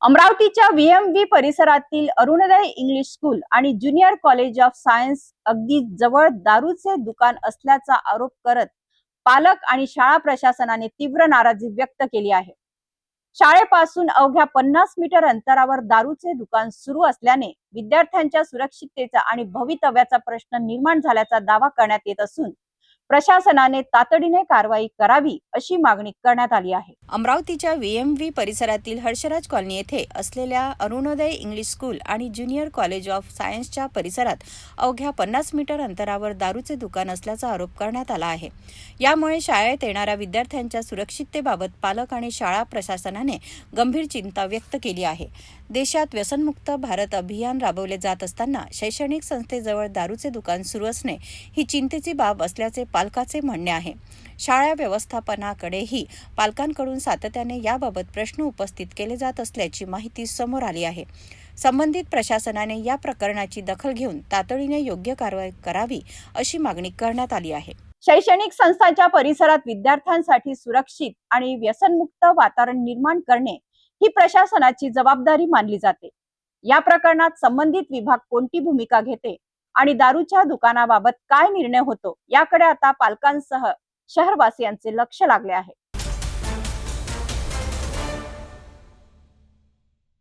अमरावतीच्या व्हीएमव्ही परिसरातील Arunoday English school आणि ज्युनियर कॉलेज ऑफ सायन्स अगदी जवळ दारूचे दुकान असल्याचा आरोप करत पालक आणि शाळा प्रशासनाने तीव्र नाराजी व्यक्त केली आहे। शाळेपासून अवघ्या 50 मीटर अंतरावर दारूचे दुकान सुरू असल्याने विद्यार्थ्यांच्या सुरक्षिततेचा आणि भवितव्याचा प्रश्न निर्माण झाल्याचा दावा करण्यात येत असून प्रशासनाने तातडीने कारवाई करावी अशी मागणी करण्यात आली आहे। अमरावतीच्या व्हीएमव्ही परिसरातील हर्षराज कॉलनी येथे असलेल्या अरुणोदय इंग्लिश स्कूल आणि ज्युनियर कॉलेज ऑफ सायन्सच्या परिसरात अवघ्या 50 मीटर अंतरावर दारूचे दुकान असल्याचा आरोप करण्यात आला आहे। यामुळे शाळेत येणाऱ्या विद्यार्थ्यांच्या सुरक्षिततेबाबत पालक आणि शाळा प्रशासनाने गंभीर चिंता व्यक्त केली आहे। देशात व्यसनमुक्त भारत अभियान राबवले जात असताना शैक्षणिक संस्थेजवळ दारूचे दुकान सुरू असणे ही चिंतेची बाब असल्याचे पालकाचे म्हणणे आहे। शाळा व्यवस्थापनाकडेही पालकांकडून सातत्याने याबाबत प्रश्न उपस्थित केले जात असल्याची माहिती समोर आली आहे। संबंधित प्रशासनाने या प्रकरणाची दखल घेऊन तातडीने योग्य कारवाई करावी अशी मागणी करण्यात आली आहे। शैक्षणिक संस्थांच्या परिसरात विद्यार्थ्यांसाठी सुरक्षित आणि व्यसनमुक्त वातावरण निर्माण करणे ही प्रशासनाची जबाबदारी मानली जाते। या प्रकरणात संबंधित विभाग कोणती भूमिका घेते आणि दारूच्या दुकानाबाबत काय निर्णय होतो याकडे आता पालकांसह शहरवासियांचे लक्ष लागले आहे।